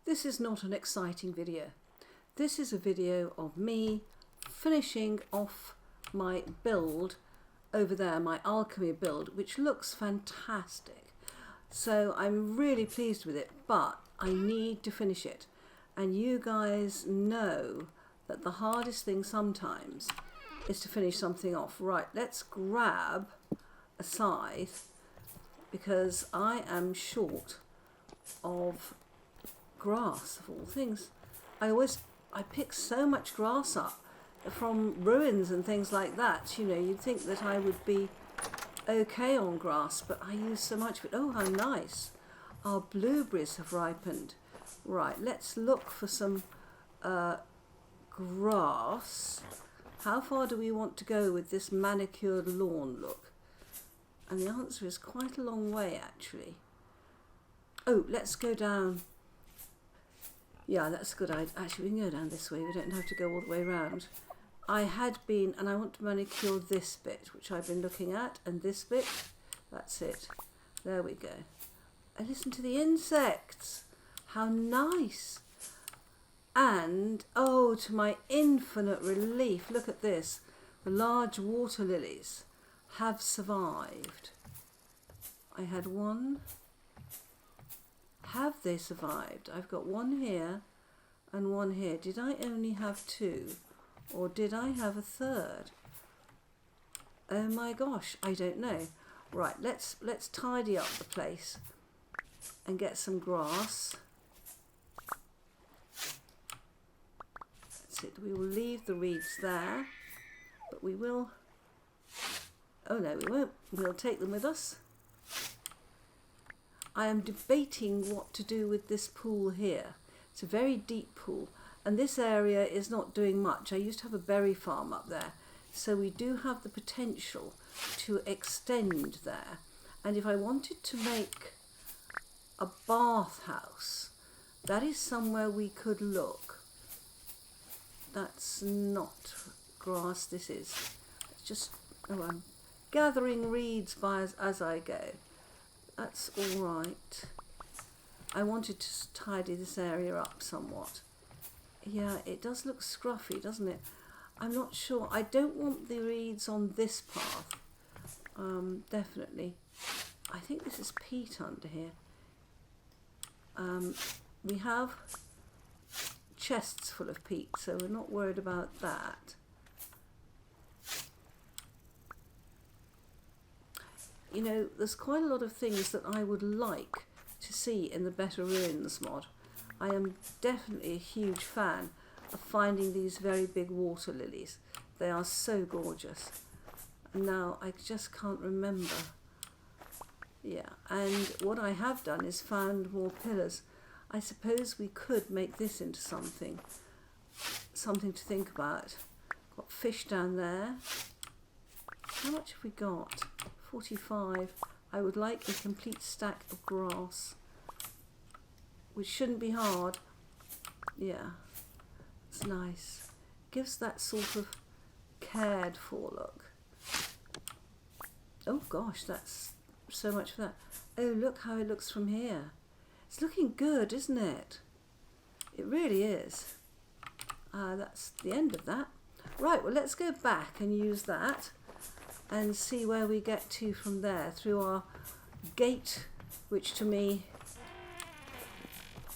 This is not an exciting video. This is a video of me finishing off my build over there, my alchemy build, which looks fantastic. So I'm really pleased with it, but I need to finish it. And you guys know that the hardest thing sometimes is to finish something off. Right, let's grab a scythe because I am short of grass, of all things. I pick so much grass up from ruins and things like that. You know, you'd think that I would be okay on grass, but I use so much of it. Oh, how nice. Our blueberries have ripened. Right, let's look for some grass. How far do we want to go with this manicured lawn look? And the answer is quite a long way, actually. Oh, let's go down. Yeah, that's a good idea. Actually, we can go down this way. We don't have to go all the way around. I had been, and I want to manicure this bit, which I've been looking at, and this bit. That's it. There we go. And listen to the insects. How nice. And, oh, to my infinite relief, look at this. The large water lilies have survived. I had one. Have they survived? I've got one here and one here. Did I only have two? Or did I have a third? Oh my gosh, I don't know. Right, let's tidy up the place and get some grass. That's it. We will leave the reeds there, but we will... Oh no, we won't. We'll take them with us. I am debating what to do with this pool here. It's a very deep pool, and this area is not doing much. I used to have a berry farm up there, so we do have the potential to extend there. And if I wanted to make a bathhouse, that is somewhere we could look. That's not grass, this is. It's just, oh, I'm gathering reeds as I go. That's all right. I wanted to tidy this area up somewhat. Yeah, it does look scruffy, doesn't it? I'm not sure. I don't want the reeds on this path. Definitely. I think this is peat under here. We have chests full of peat, so we're not worried about that. You know, there's quite a lot of things that I would like to see in the BetterRuins mod. I am definitely a huge fan of finding these very big water lilies. They are so gorgeous. And now I just can't remember. Yeah, and what I have done is found more pillars. I suppose we could make this into something to think about. Got fish down there. How much have we got? 45. I would like a complete stack of grass, which shouldn't be hard. Yeah, it's nice. Gives that sort of cared for look. Oh gosh, that's so much for that. Oh, look how it looks from here. It's looking good, isn't it? It really is. That's the end of that. Right, well, let's go back and use that and see where we get to from there through our gate, which to me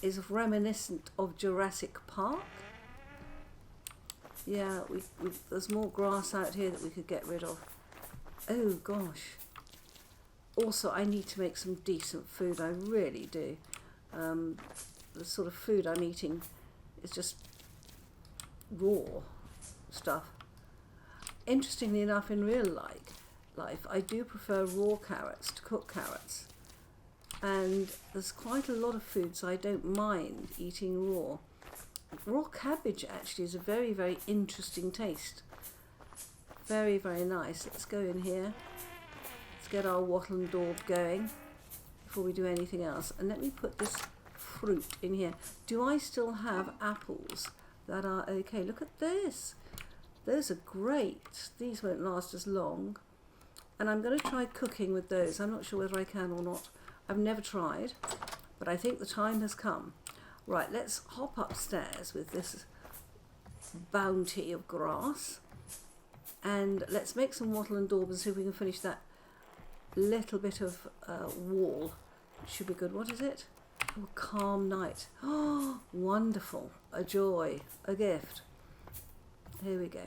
is reminiscent of Jurassic Park. Yeah, there's more grass out here that we could get rid of. Oh gosh. Also, I need to make some decent food. I really do. The sort of food I'm eating is just raw stuff. Interestingly enough, in real life, I do prefer raw carrots to cooked carrots. And there's quite a lot of foods I don't mind eating raw. Raw cabbage actually is a very, very interesting taste. Very, very nice. Let's go in here. Let's get our wattle and daub going before we do anything else. And let me put this fruit in here. Do I still have apples that are okay? Look at this. Those are great. These won't last as long. And I'm going to try cooking with those. I'm not sure whether I can or not. I've never tried, but I think the time has come. Right, let's hop upstairs with this bounty of grass, and let's make some wattle and daub and see if we can finish that little bit of wall. Should be good. What is it? Oh, calm night. Oh, wonderful. A joy. A gift. Here we go.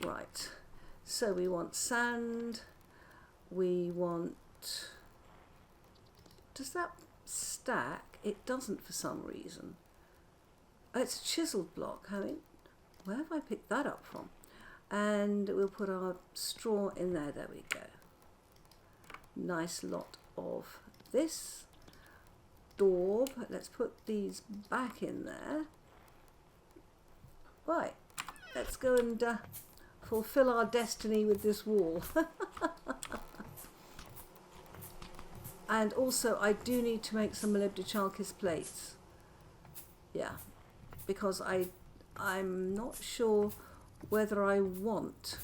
Right. So we want sand. We want... Does that stack? It doesn't for some reason. Oh, it's a chiseled block. Where have I picked that up from? And we'll put our straw in there. There we go. Nice lot of this. Daub. Let's put these back in there. Right. Let's go and fulfill our destiny with this wall. And also I do need to make some molybdechalkis plates. Yeah. Because I'm not sure whether I want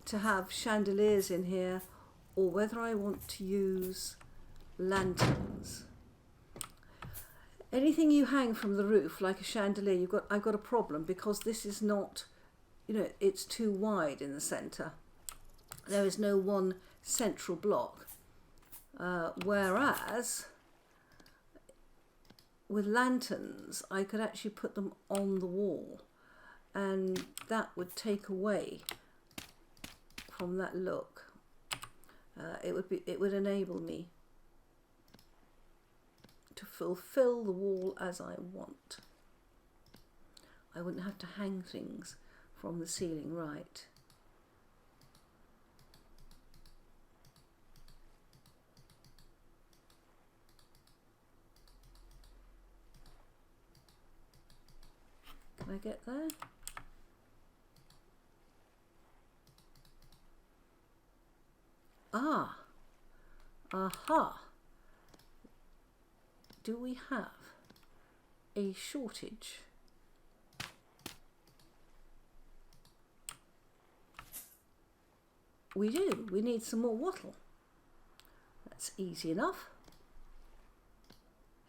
to have chandeliers in here or whether I want to use lanterns. Anything you hang from the roof like a chandelier, I've got a problem, because this is not, it's too wide in the centre. There is no one central block. Whereas with lanterns I could actually put them on the wall, and that would take away from that look. It would enable me to fulfill the wall as I want. I wouldn't have to hang things from the ceiling. Right. Can I get there? Ah, aha. Do we have a shortage? We do. We need some more wattle. That's easy enough.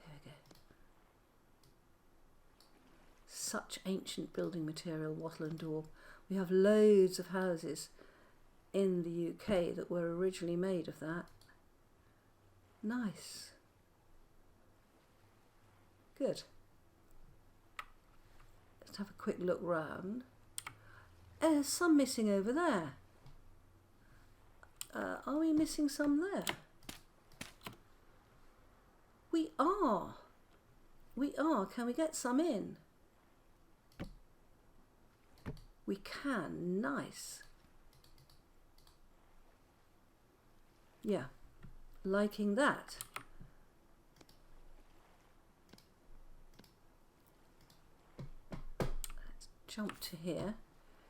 Here we go. Such ancient building material, wattle and daub. We have loads of houses in the UK that were originally made of that. Nice. Good. Let's have a quick look round. There's some missing over there. Are we missing some there? We are. We are. Can we get some in? We can. Nice. Yeah. Liking that. Let's jump to here.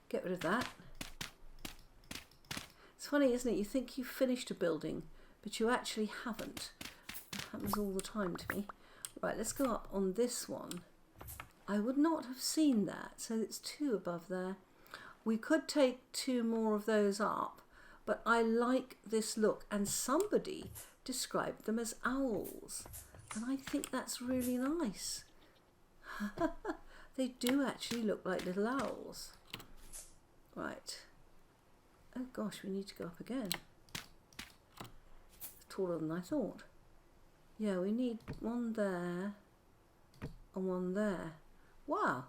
Get rid of that. It's funny, isn't it? You think you've finished a building, but you actually haven't. It happens all the time to me. Right, let's go up on this one. I would not have seen that, so it's 2 above there. We could take 2 more of those up, but I like this look, and somebody described them as owls, and I think that's really nice. They do actually look like little owls. Right. Oh gosh, we need to go up again. It's taller than I thought. Yeah, we need one there and one there. Wow.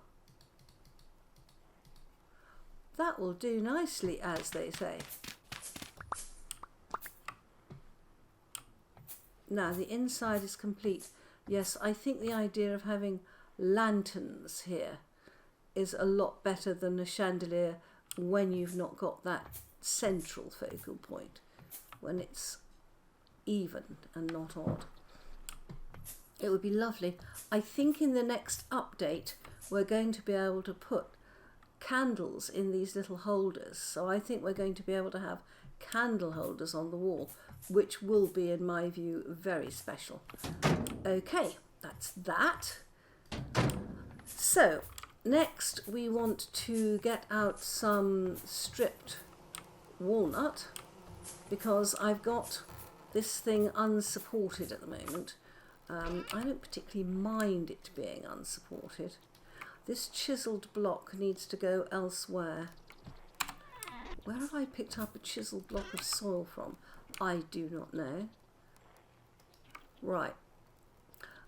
That will do nicely, as they say. Now the inside is complete. Yes, I think the idea of having lanterns here is a lot better than a chandelier when you've not got that central focal point, when it's even and not odd. It would be lovely. I think in the next update we're going to be able to put candles in these little holders, so I think we're going to be able to have candle holders on the wall, which will be, in my view, very special. Okay, that's that. So next we want to get out some stripped walnut, because I've got this thing unsupported at the moment. I don't particularly mind it being unsupported. This chiselled block needs to go elsewhere. Where have I picked up a chiselled block of soil from? I do not know. Right.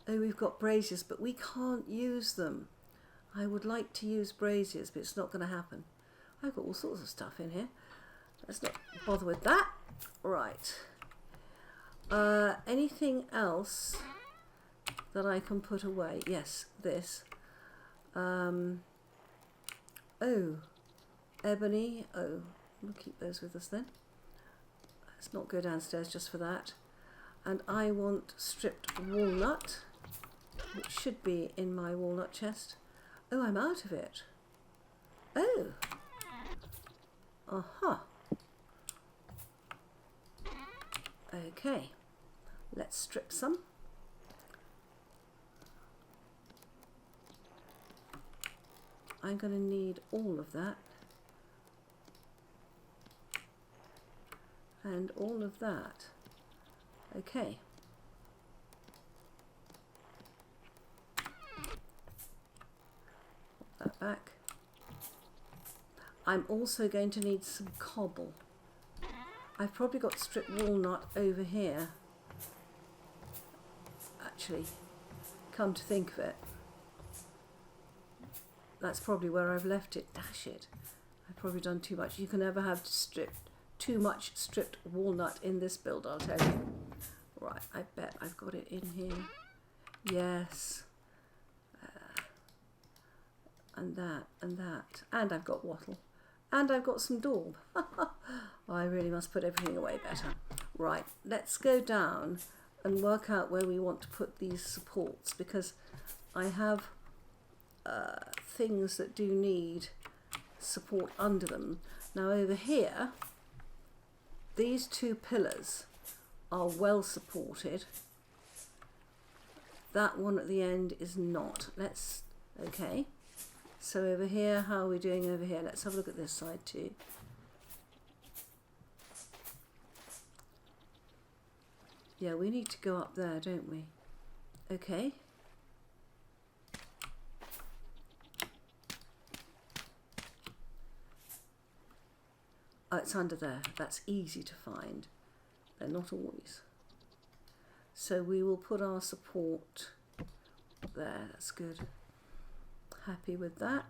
Oh, we've got braziers, but we can't use them. I would like to use braziers, but it's not going to happen. I've got all sorts of stuff in here. Let's not bother with that. Right. Anything else that I can put away? Yes, this. Oh, ebony. Oh, we'll keep those with us then. Let's not go downstairs just for that. And I want stripped walnut, which should be in my walnut chest. Oh, I'm out of it. Oh. Aha. Okay. Let's strip some. I'm going to need all of that. And all of that. Okay. Put that back. I'm also going to need some cobble. I've probably got stripped walnut over here. Actually, come to think of it, that's probably where I've left it. Dash it. I've probably done too much. You can never have too much stripped walnut in this build, I'll tell you. Right, I bet I've got it in here. Yes. And that, and that. And I've got wattle. And I've got some daub. I really must put everything away better. Right, let's go down and work out where we want to put these supports, because I have things that do need support under them. Now over here, these two pillars are well supported. That one at the end is not. Okay. So over here, how are we doing over here? Let's have a look at this side too. Yeah, we need to go up there, don't we? Okay. Oh, it's under there. That's easy to find. They're not always. So we will put our support there. That's good. Happy with that.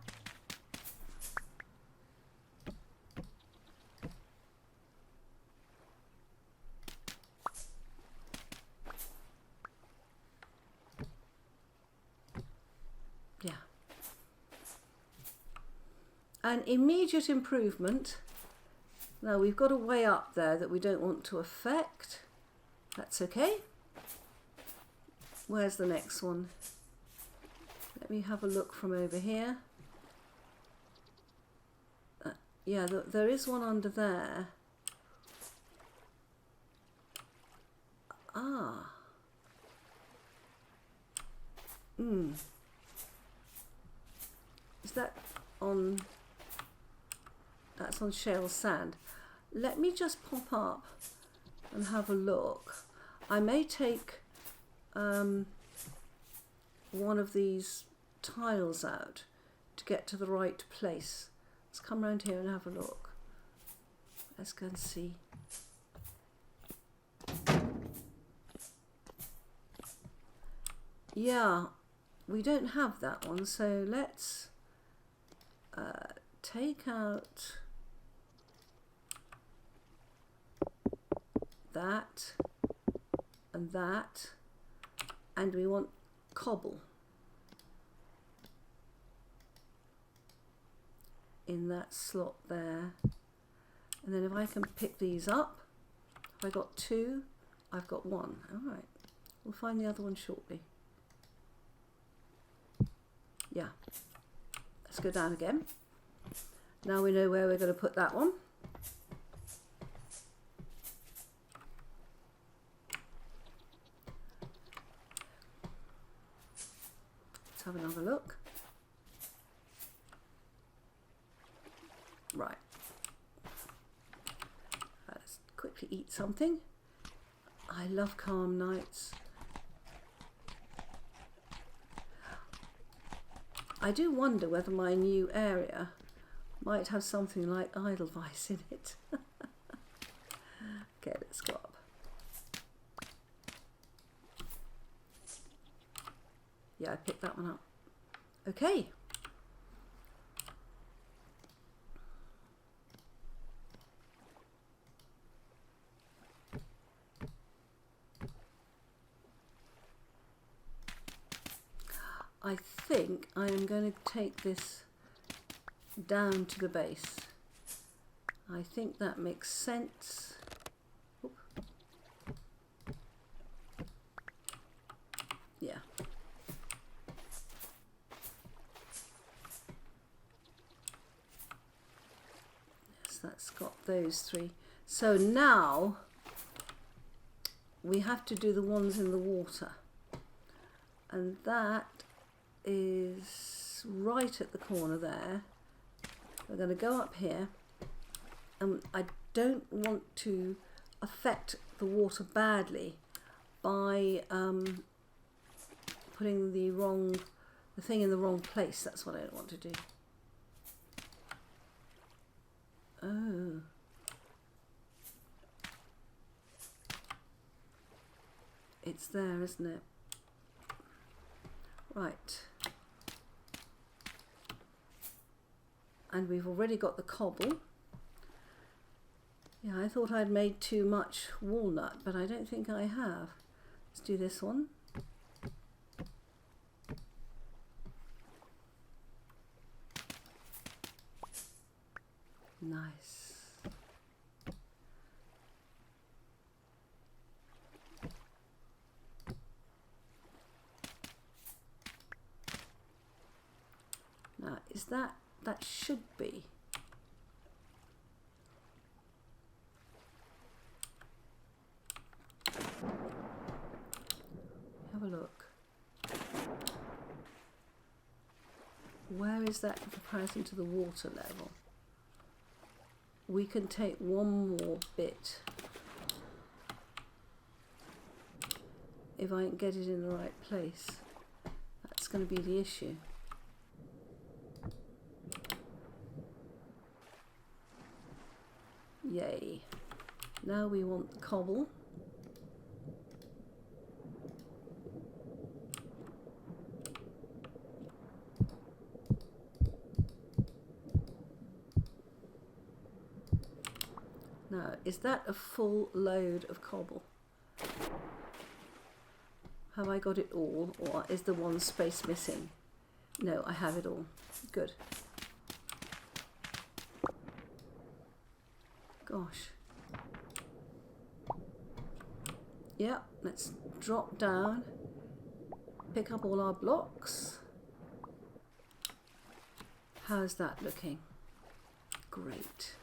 Yeah. An immediate improvement. Now we've got a way up there that we don't want to affect. That's okay. Where's the next one? Let me have a look from over here. Yeah, there is one under there. Ah. Is that on... That's on shale sand. Let me just pop up and have a look. I may take one of these tiles out to get to the right place. Let's come round here and have a look. Let's go and see. Yeah, we don't have that one, so let's take out that and that, and we want cobble in that slot there. And then if I can pick these up, have I got two? I've got one. All right, we'll find the other one shortly. Yeah, let's go down again. Now we know where we're going to put that one. Let's have another look. Right. Let's quickly eat something. I love calm nights. I do wonder whether my new area might have something like Edelweiss in it. Okay, let's go up. Yeah, I picked that one up. Okay. I think I am going to take this down to the base. I think that makes sense. Oop. Yeah. Yes, that's got those three. So now we have to do the ones in the water. And that is right at the corner there. We're going to go up here, and I don't want to affect the water badly by putting the thing in the wrong place. That's what I don't want to do. Oh. It's there, isn't it? Right. And we've already got the cobble. Yeah, I thought I'd made too much walnut, but I don't think I have. Let's do this one. Nice. Now, is that should be. Have a look. Where is that in comparison to the water level? We can take one more bit if I can get it in the right place. That's going to be the issue. Yay. Now we want the cobble. Now, is that a full load of cobble? Have I got it all, or is there one space missing? No, I have it all. Good. Gosh. Yeah, let's drop down, pick up all our blocks. How's that looking? Great.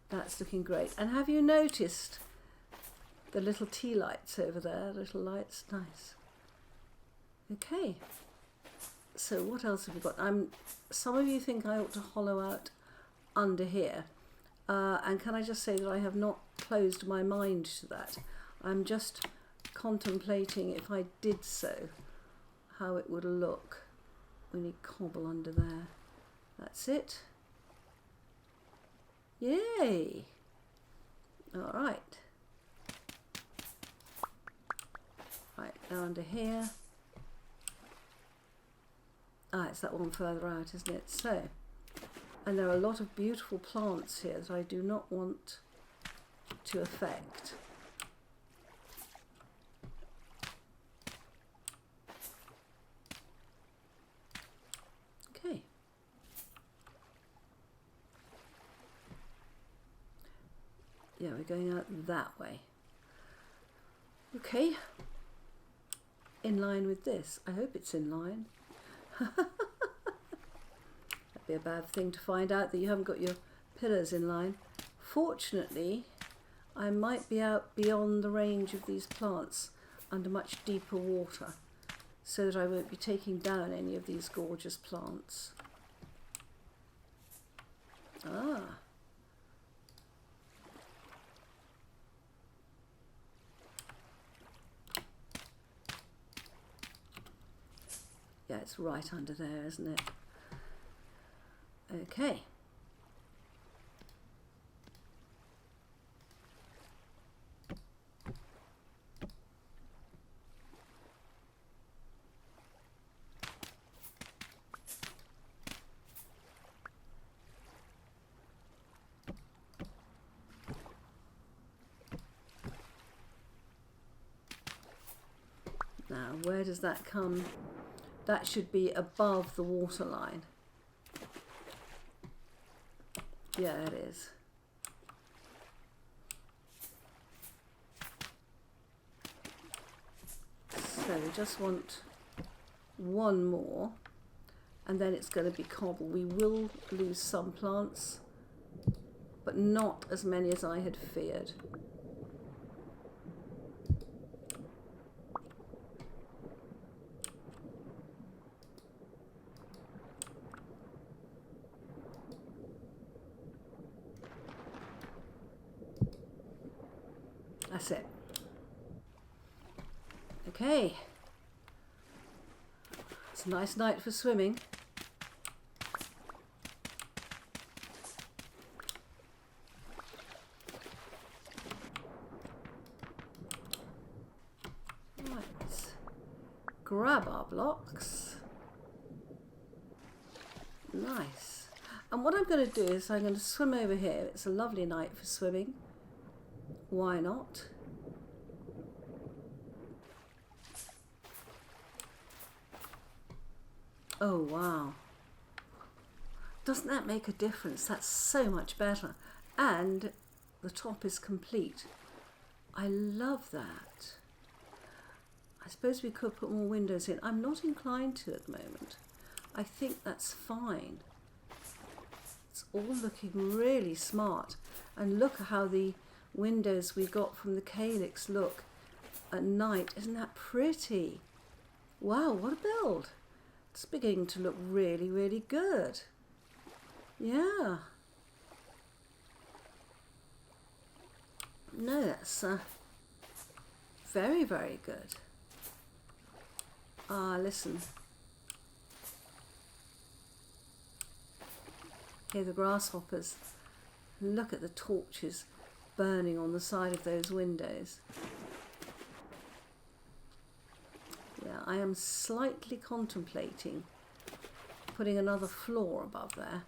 That's looking great. And have you noticed the little tea lights over there? Little lights, nice. Okay. So what else have we got? Some of you think I ought to hollow out under here. And can I just say that I have not closed my mind to that. I'm just contemplating, if I did so, how it would look. We need cobble under there. That's it. Yay! All right. Right, now under here. Ah, it's that one further out, isn't it? So, and there are a lot of beautiful plants here that I do not want to affect. Okay. Yeah, we're going out that way. Okay. In line with this. I hope it's in line. That'd be a bad thing to find out that you haven't got your pillars in line. Fortunately, I might be out beyond the range of these plants under much deeper water, so that I won't be taking down any of these gorgeous plants. Ah. Yeah, it's right under there, isn't it? Okay. Now, where does that come? That should be above the water line. Yeah, it is. So we just want one more, and then it's going to be cobble. We will lose some plants, but not as many as I had feared. That's it. Okay. It's a nice night for swimming. Right. Grab our blocks. Nice. And what I'm going to do is I'm going to swim over here. It's a lovely night for swimming. Why not? Oh, wow. Doesn't that make a difference? That's so much better. And the top is complete. I love that. I suppose we could put more windows in. I'm not inclined to at the moment. I think that's fine. It's all looking really smart. And look at how the windows we got from the calyx look at night. Isn't that pretty? Wow, what a build. It's beginning to look really, really good. Yeah. No, that's very, very good. Ah, listen. Hear the grasshoppers. Look at the torches burning on the side of those windows. Yeah, I am slightly contemplating putting another floor above there.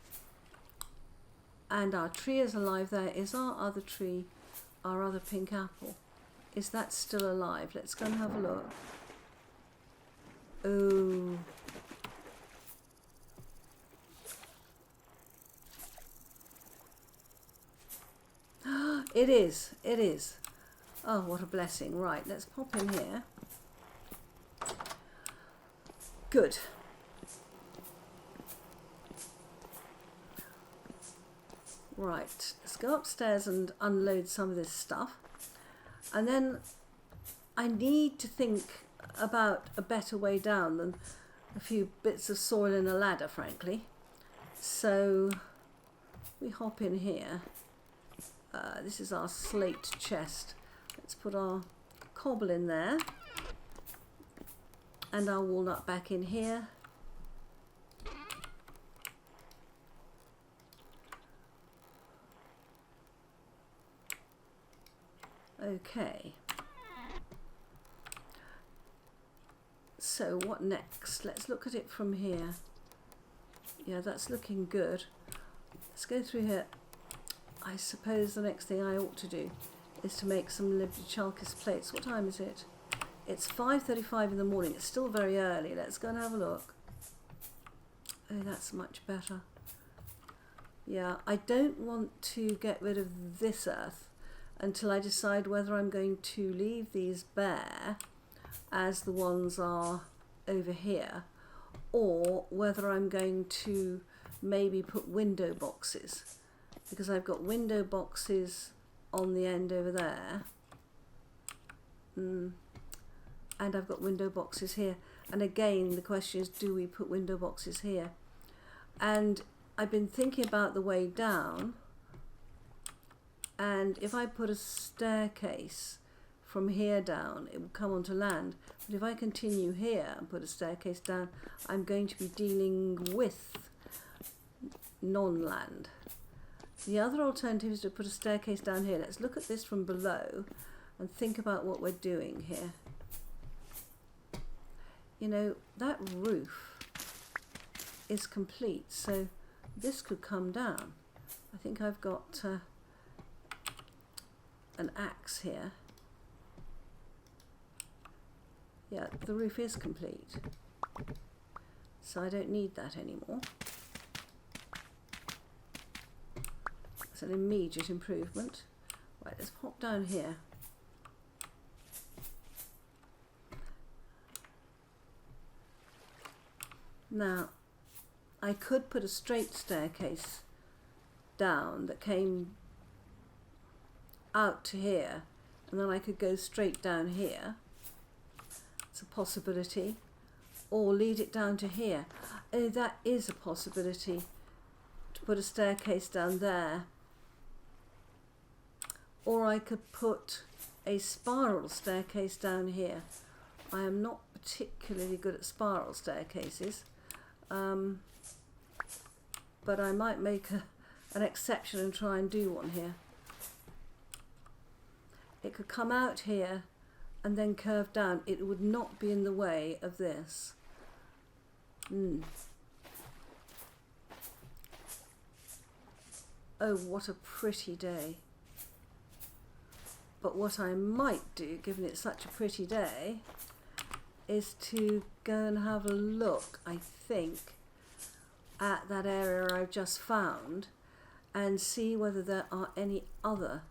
And our tree is alive there. Is our other tree, our other pink apple, is that still alive? Let's go and have a look. Oh. It is, it is. Oh, what a blessing. Right, let's pop in here. Good. Right, let's go upstairs and unload some of this stuff. And then I need to think about a better way down than a few bits of soil and a ladder, frankly. So we hop in here. This is our slate chest. Let's put our cobble in there. And our walnut back in here. Okay. So what next? Let's look at it from here. Yeah, that's looking good. Let's go through here. I suppose the next thing I ought to do is to make some Libichalcus plates. What time is it? It's 5:35 in the morning. It's still very early. Let's go and have a look. Oh, that's much better. Yeah, I don't want to get rid of this earth until I decide whether I'm going to leave these bare as the ones are over here, or whether I'm going to maybe put window boxes, because I've got window boxes on the end over there. And I've got window boxes here. And again, the question is, do we put window boxes here? And I've been thinking about the way down. And if I put a staircase from here down, it will come onto land. But if I continue here and put a staircase down, I'm going to be dealing with non-land. The other alternative is to put a staircase down here. Let's look at this from below and think about what we're doing here. You know, that roof is complete, so this could come down. I think I've got an axe here. Yeah, the roof is complete, so I don't need that anymore. It's an immediate improvement. Right, let's pop down here. Now, I could put a straight staircase down that came out to here, and then I could go straight down here. It's a possibility. Or lead it down to here. Oh, that is a possibility, to put a staircase down there. Or I could put a spiral staircase down here. I am not particularly good at spiral staircases, but I might make an exception and try and do one here. It could come out here and then curve down. It would not be in the way of this. Oh, what a pretty day. But what I might do, given it's such a pretty day, is to go and have a look, I think, at that area I've just found and see whether there are any other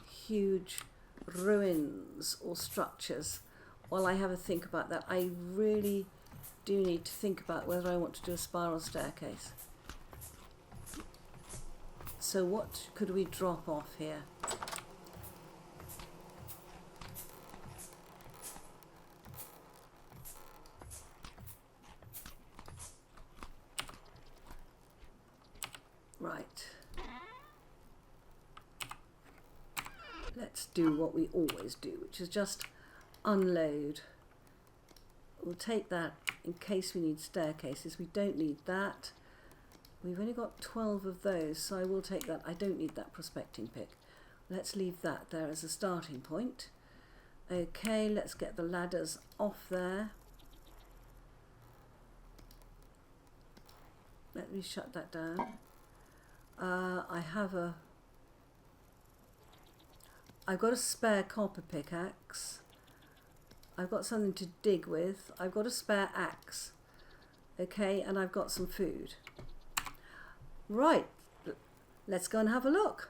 huge ruins or structures while I have a think about that. I really do need to think about whether I want to do a spiral staircase. So what could we drop off here? Right. Let's do what we always do, which is just unload. We'll take that in case we need staircases. We don't need that. We've only got 12 of those, so I will take that. I don't need that prospecting pick. Let's leave that there as a starting point. Okay, let's get the ladders off there. Let me shut that down. I've got a spare copper pickaxe. I've got something to dig with. I've got a spare axe. Okay, and I've got some food. Right, let's go and have a look.